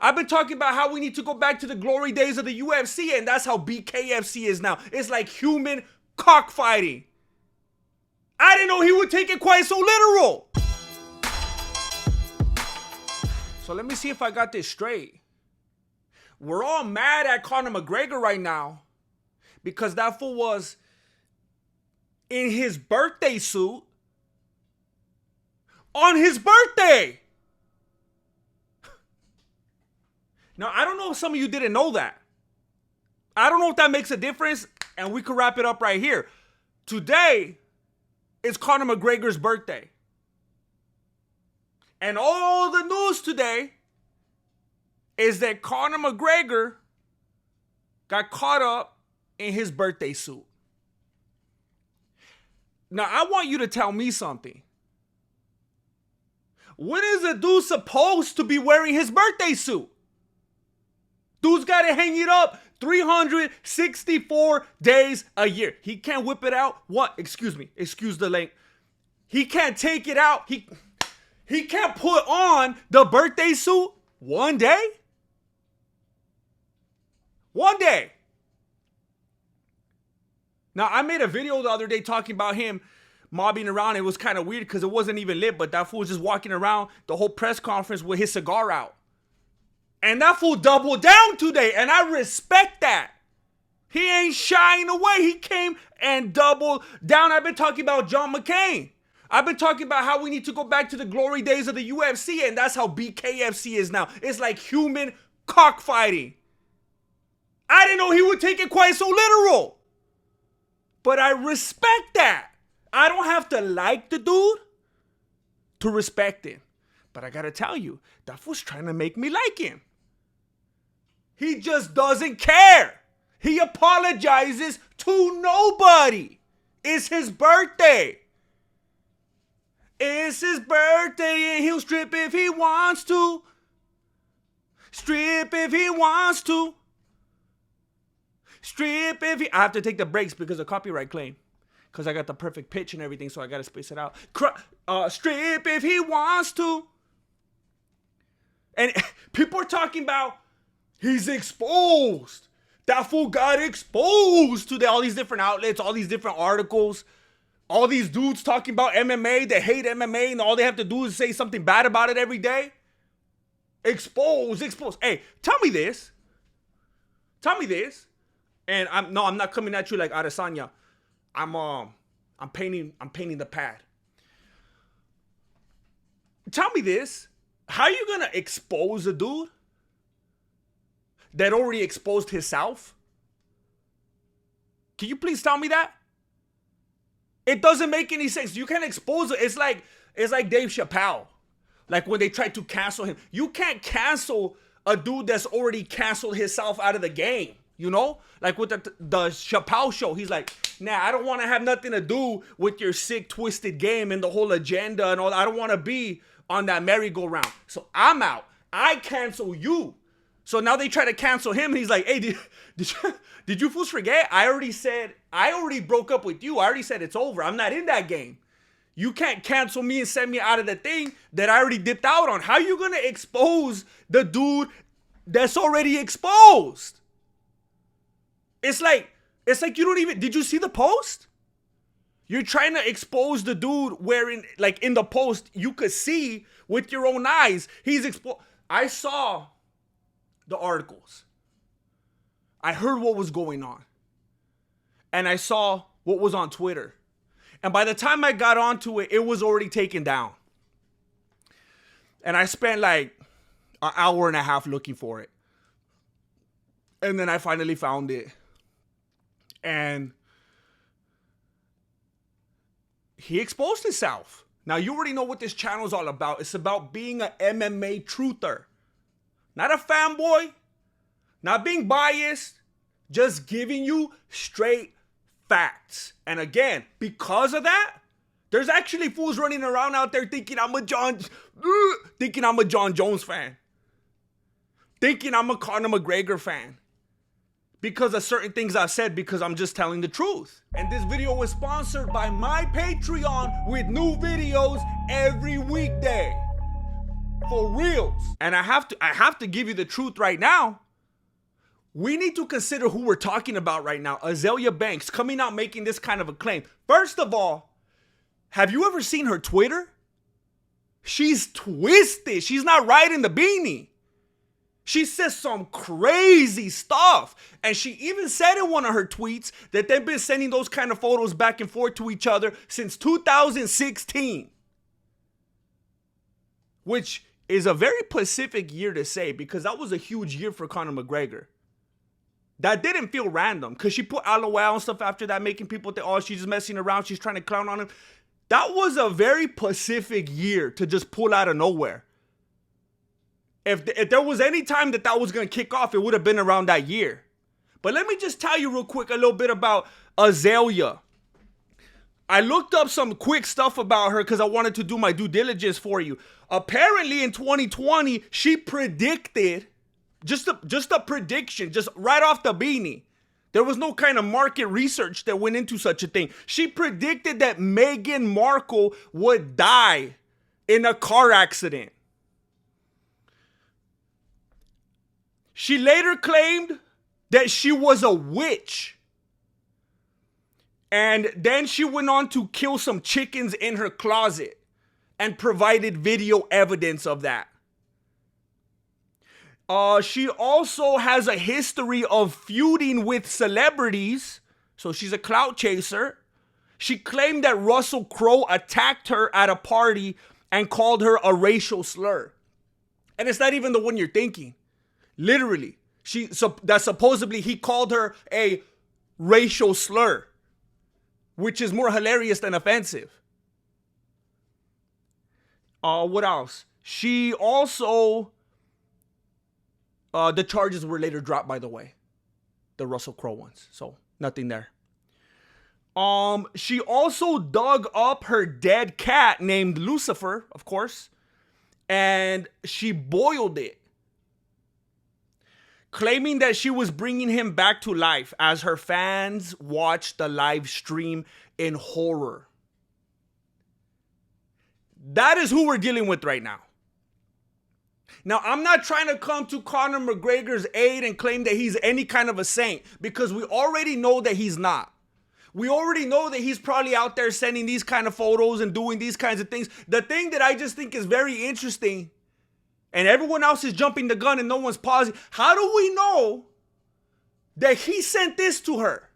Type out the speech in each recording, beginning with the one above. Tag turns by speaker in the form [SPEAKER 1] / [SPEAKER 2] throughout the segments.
[SPEAKER 1] I've been talking about how we need to go back to the glory days of the UFC, and that's how BKFC is now. It's like human cockfighting. I didn't know he would take it quite so literal. So let me see if I got this straight. We're all mad at Conor McGregor right now because that fool was in his birthday suit on his birthday. Now, I don't know if some of you didn't know that. I don't know if that makes a difference, and we could wrap it up right here. Today is Conor McGregor's birthday. And all the news today is that Conor McGregor got caught up in his birthday suit. Now, I want you to tell me something. When is a dude supposed to be wearing his birthday suit? Dude's got to hang it up 364 days a year. He can't whip it out. Excuse the length. He can't take it out. He can't put on the birthday suit one day. One day. Now, I made a video the other day talking about him mobbing around. It was kind of weird because it wasn't even lit, but that fool was just walking around the whole press conference with his cigar out. And that fool doubled down today, and I respect that. He ain't shying away. He came and doubled down. I've been talking about John McCain. I've been talking about how we need to go back to the glory days of the UFC, and that's how BKFC is now. It's like human cockfighting. I didn't know he would take it quite so literal. But I respect that. I don't have to like the dude to respect him. But I gotta tell you, that fool's trying to make me like him. He just doesn't care. He apologizes to nobody. It's his birthday. It's his birthday and he'll strip if he wants to. Strip if he wants to. Strip if he... I have to take the breaks because of copyright claim. Because I got the perfect pitch and everything, so I got to space it out. Strip if he wants to. And people are talking about he's exposed. That fool got exposed to all these different outlets, all these different articles. All these dudes talking about MMA, they hate MMA, and all they have to do is say something bad about it every day. Exposed. Hey, tell me this. And I'm not coming at you like Azealia. I'm painting the pad. Tell me this. How are you gonna expose a dude that already exposed himself? Can you please tell me that? It doesn't make any sense. You can't expose it. It's like Dave Chappelle. Like when they tried to cancel him. You can't cancel a dude that's already canceled himself out of the game. You know? Like with the Chappelle show. He's like, nah, I don't want to have nothing to do with your sick, twisted game and the whole agenda and all that. I don't want to be on that merry-go-round. So I'm out. I cancel you. So now they try to cancel him. And he's like, hey, did you fools forget? I already broke up with you. I already said it's over. I'm not in that game. You can't cancel me and send me out of the thing that I already dipped out on. How are you going to expose the dude that's already exposed? It's like you don't even... Did you see the post? You're trying to expose the dude wearing... Like in the post, you could see with your own eyes. He's exposed. I saw the articles. I heard what was going on. And I saw what was on Twitter. And by the time I got onto it, it was already taken down. And I spent like an hour and a half looking for it. And then I finally found it. And he exposed himself. Now, you already know what this channel is all about. It's about being an MMA truther. Not a fanboy. Not being biased. Just giving you straight facts. And again, because of that, there's actually fools running around out there thinking I'm a John Jones fan. Thinking I'm a Conor McGregor fan. Because of certain things I've said, because I'm just telling the truth. And this video was sponsored by my Patreon with new videos every weekday. For reals. And I have to give you the truth right now. We need to consider who we're talking about right now. Azealia Banks coming out making this kind of a claim. First of all, have you ever seen her Twitter? She's twisted. She's not right in the beanie. She says some crazy stuff. And she even said in one of her tweets that they've been sending those kind of photos back and forth to each other since 2016. Which is a very specific year to say, because that was a huge year for Conor McGregor. That didn't feel random, because she put LOL and stuff after that, making people think, oh, she's just messing around, she's trying to clown on him. That was a very specific year to just pull out of nowhere. If there was any time that was going to kick off, it would have been around that year. But let me just tell you real quick a little bit about Azealia. I looked up some quick stuff about her because I wanted to do my due diligence for you. Apparently in 2020, she predicted, just a prediction, just right off the beanie. There was no kind of market research that went into such a thing. She predicted that Meghan Markle would die in a car accident. She later claimed that she was a witch. And then she went on to kill some chickens in her closet and provided video evidence of that. She also has a history of feuding with celebrities. So she's a clout chaser. She claimed that Russell Crowe attacked her at a party and called her a racial slur. And it's not even the one you're thinking. Literally, that supposedly he called her a racial slur, which is more hilarious than offensive. What else? She also, the charges were later dropped, by the way, the Russell Crowe ones. So nothing there. She also dug up her dead cat named Lucifer, of course, and she boiled it, claiming that she was bringing him back to life as her fans watched the live stream in horror. That is who we're dealing with right now. Now, I'm not trying to come to Conor McGregor's aid and claim that he's any kind of a saint, because we already know that he's not. We already know that he's probably out there sending these kind of photos and doing these kinds of things. The thing that I just think is very interesting, and everyone else is jumping the gun and no one's pausing. How do we know that he sent this to her?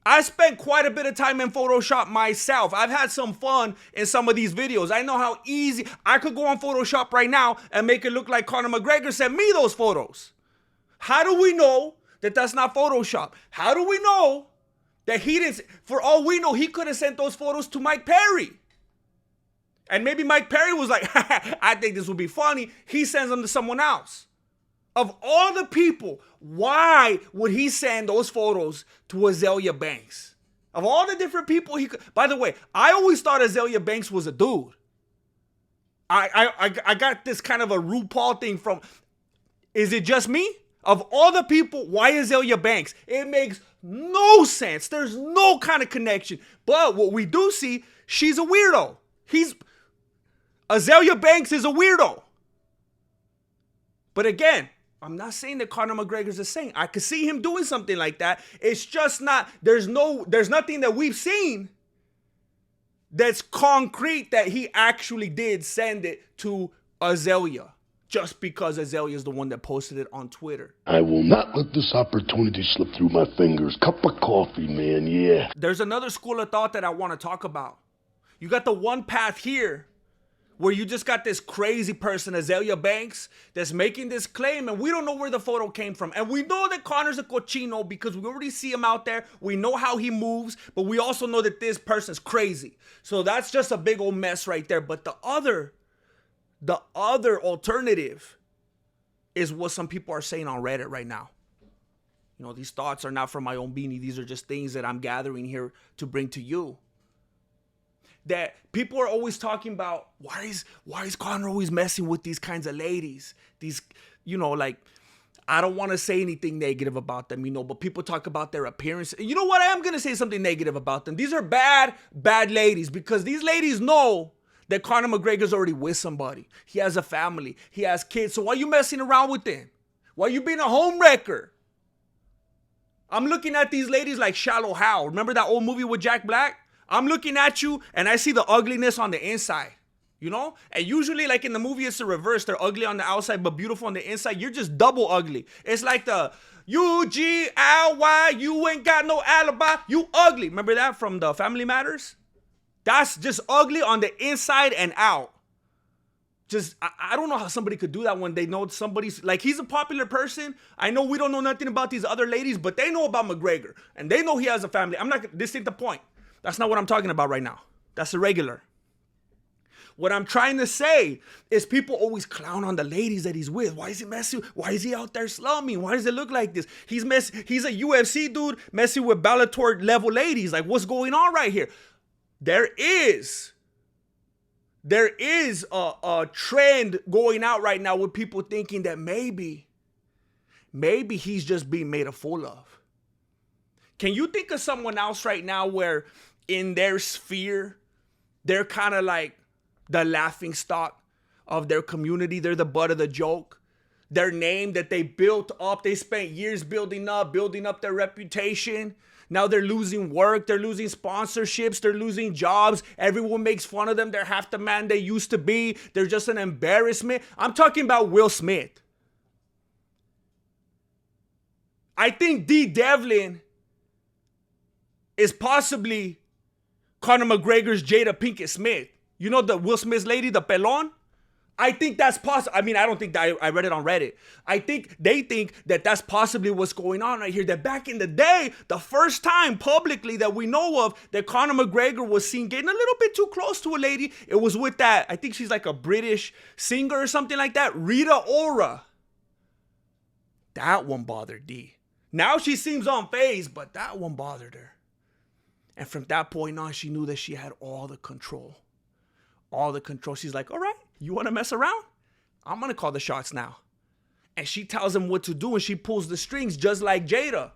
[SPEAKER 1] I spent quite a bit of time in Photoshop myself. I've had some fun in some of these videos. I know how easy. I could go on Photoshop right now and make it look like Conor McGregor sent me those photos. How do we know that that's not Photoshop? How do we know that he didn't? For all we know, he could have sent those photos to Mike Perry. And maybe Mike Perry was like, I think this would be funny. He sends them to someone else. Of all the people, why would he send those photos to Azealia Banks? Of all the different people he could. By the way, I always thought Azealia Banks was a dude. I got this kind of a RuPaul thing from, is it just me? Of all the people, why Azealia Banks? It makes no sense. There's no kind of connection. But what we do see, she's a weirdo. Azealia Banks is a weirdo. But again, I'm not saying that Conor McGregor's a saint. I could see him doing something like that. It's just not, there's nothing that we've seen that's concrete that he actually did send it to Azealia, just because Azealia is the one that posted it on Twitter.
[SPEAKER 2] I will not let this opportunity slip through my fingers. Cup of coffee, man, yeah.
[SPEAKER 1] There's another school of thought that I want to talk about. You got the one path here where you just got this crazy person, Azealia Banks, that's making this claim, and we don't know where the photo came from. And we know that Conor's a cochino because we already see him out there. We know how he moves, but we also know that this person's crazy. So that's just a big old mess right there. But the other alternative is what some people are saying on Reddit right now. You know, these thoughts are not from my own beanie. These are just things that I'm gathering here to bring to you. That people are always talking about, why is Conor always messing with these kinds of ladies? These, you know, like, I don't want to say anything negative about them, you know, but people talk about their appearance. You know what? I am going to say something negative about them. These are bad ladies, because these ladies know that Conor McGregor's already with somebody. He has a family. He has kids. So why are you messing around with him? Why are you being a homewrecker? I'm looking at these ladies like Shallow Hal. Remember that old movie with Jack Black? I'm looking at you and I see the ugliness on the inside. You know? And usually, like in the movie, it's the reverse. They're ugly on the outside, but beautiful on the inside. You're just double ugly. It's like the UGLY, you ain't got no alibi. You ugly. Remember that from the Family Matters? That's just ugly on the inside and out. Just, I don't know how somebody could do that when they know somebody's, like, he's a popular person. I know we don't know nothing about these other ladies, but they know about McGregor. And they know he has a family. This ain't the point. That's not what I'm talking about right now. That's irregular. What I'm trying to say is people always clown on the ladies that he's with. Why is he messing? Why is he out there slumming? Why does it look like this? He's a UFC dude messing with Bellator level ladies. Like, what's going on right here? There is a trend going out right now with people thinking that maybe he's just being made a fool of. Can you think of someone else right now where in their sphere, they're kind of like the laughing stock of their community? They're the butt of the joke. Their name that they built up, they spent years building up their reputation. Now they're losing work, they're losing sponsorships, they're losing jobs. Everyone makes fun of them. They're half the man they used to be. They're just an embarrassment. I'm talking about Will Smith. I think D. Devlin is possibly Conor McGregor's Jada Pinkett Smith. You know the Will Smith's lady, the pelon? I think that's possible. I mean, I don't think that I read it on Reddit. I think they think that that's possibly what's going on right here. That back in the day, the first time publicly that we know of that Conor McGregor was seen getting a little bit too close to a lady, it was with that, I think she's like a British singer or something like that, Rita Ora. That one bothered D. Now she seems unfazed, but that one bothered her. And from that point on, she knew that she had all the control. All the control. She's like, all right, you want to mess around? I'm going to call the shots now. And she tells him what to do, and she pulls the strings just like Jada.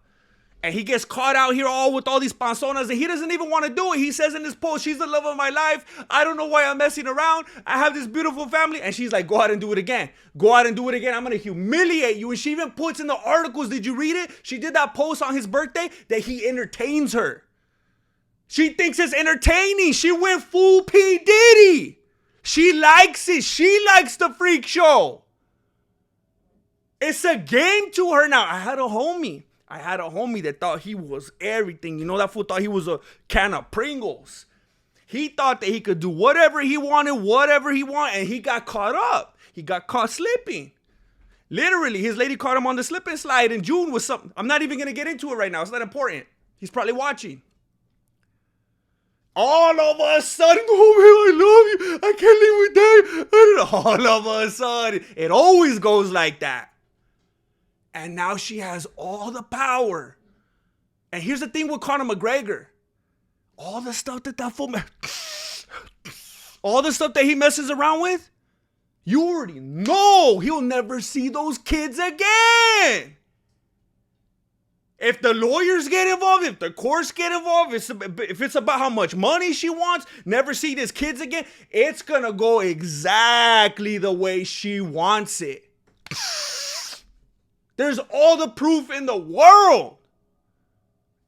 [SPEAKER 1] And he gets caught out here all with all these panzonas, and he doesn't even want to do it. He says in his post, she's the love of my life. I don't know why I'm messing around. I have this beautiful family. And she's like, go out and do it again. Go out and do it again. I'm going to humiliate you. And she even puts in the articles, did you read it? She did that post on his birthday that he entertains her. She thinks it's entertaining. She went full P. Diddy. She likes it. She likes the freak show. It's a game to her now. I had a homie that thought he was everything. You know, that fool thought he was a can of Pringles. He thought that he could do whatever he wanted, and he got caught up. He got caught slipping. Literally, his lady caught him on the slip and slide in June with something. I'm not even going to get into it right now. It's not important. He's probably watching. All of a sudden, oh man, I love you. I can't live with that. All of a sudden, it always goes like that. And now she has all the power. And here's the thing with Conor McGregor. All the stuff that fool, all the stuff that he messes around with, you already know he'll never see those kids again. If the lawyers get involved, if the courts get involved, if it's about how much money she wants, never see these kids again, it's going to go exactly the way she wants it. There's all the proof in the world.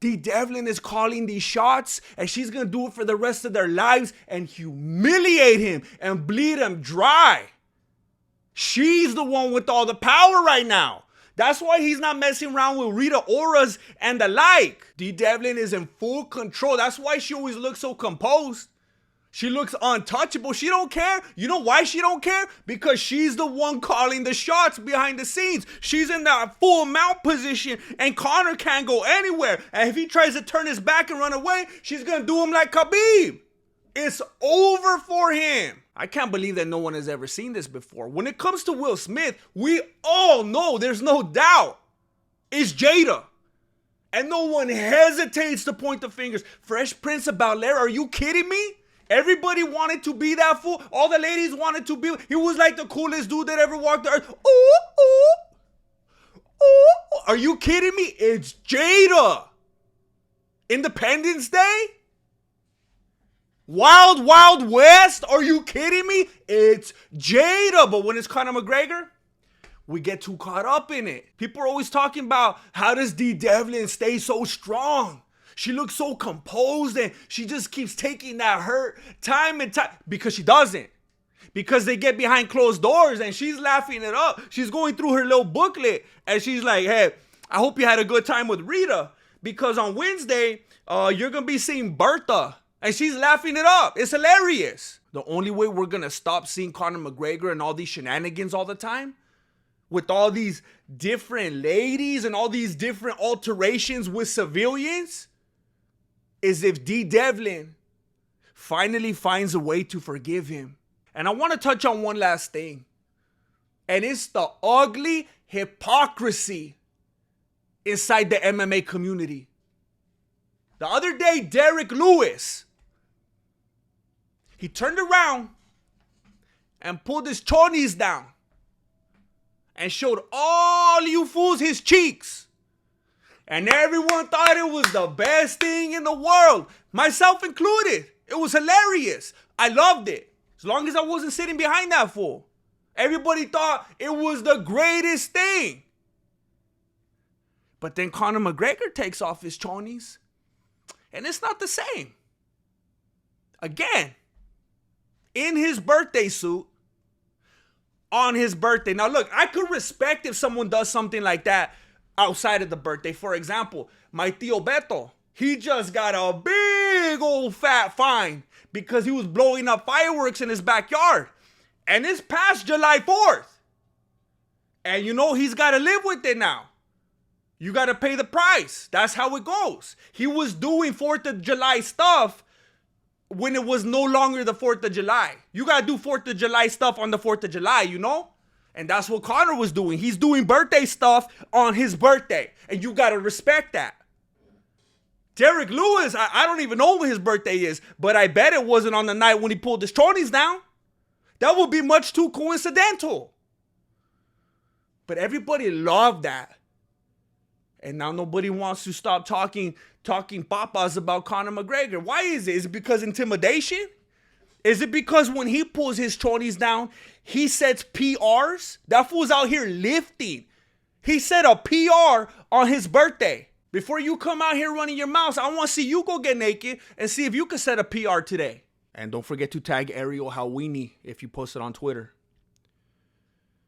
[SPEAKER 1] D. Devlin is calling these shots, and she's going to do it for the rest of their lives and humiliate him and bleed him dry. She's the one with all the power right now. That's why he's not messing around with Rita Oras and the like. D. Devlin is in full control. That's why she always looks so composed. She looks untouchable. She don't care. You know why she don't care? Because she's the one calling the shots behind the scenes. She's in that full mount position, and Conor can't go anywhere. And if he tries to turn his back and run away, she's going to do him like Khabib. It's over for him. I can't believe that no one has ever seen this before. When it comes to Will Smith, we all know, there's no doubt, it's Jada. And no one hesitates to point the fingers. Fresh Prince of Bel-Air, are you kidding me? Everybody wanted to be that fool. All the ladies wanted to be. He was like the coolest dude that ever walked the earth. Ooh, ooh, ooh. Are you kidding me? It's Jada. Independence Day? Wild Wild West? Are you kidding me? It's Jada. But when it's Conor McGregor, we get too caught up in it. People are always talking about how does D. Devlin stay so strong? She looks so composed and she just keeps taking that hurt time and time. Because she doesn't. Because they get behind closed doors and she's laughing it up. She's going through her little booklet and she's like, hey, I hope you had a good time with Rita. Because on Wednesday, you're going to be seeing Bertha. And she's laughing it up. It's hilarious. The only way we're going to stop seeing Conor McGregor and all these shenanigans all the time, with all these different ladies and all these different alterations with civilians, is if D. Devlin finally finds a way to forgive him. And I want to touch on one last thing. And it's the ugly hypocrisy inside the MMA community. The other day, Derek Lewis, he turned around and pulled his chonies down and showed all you fools his cheeks. And everyone thought it was the best thing in the world, myself included. It was hilarious. I loved it. As long as I wasn't sitting behind that fool. Everybody thought it was the greatest thing. But then Conor McGregor takes off his chonies and it's not the same. Again, in his birthday suit, on his birthday. Now look, I could respect if someone does something like that outside of the birthday. For example, my tío Beto, he just got a big old fat fine because he was blowing up fireworks in his backyard. And it's past July 4th. And you know he's got to live with it now. You got to pay the price. That's how it goes. He was doing 4th of July stuff when it was no longer the 4th of July. You got to do 4th of July stuff on the 4th of July, you know? And that's what Conor was doing. He's doing birthday stuff on his birthday. And you got to respect that. Derek Lewis, I don't even know when his birthday is, but I bet it wasn't on the night when he pulled his chonies down. That would be much too coincidental. But everybody loved that. And now nobody wants to stop talking papas about Conor McGregor. Why is it? Is it because intimidation? Is it because when he pulls his chonies down, he sets PRs? That fool's out here lifting. He set a PR on his birthday. Before you come out here running your mouth, I want to see you go get naked and see if you can set a PR today. And don't forget to tag Ariel Halwini if you post it on Twitter.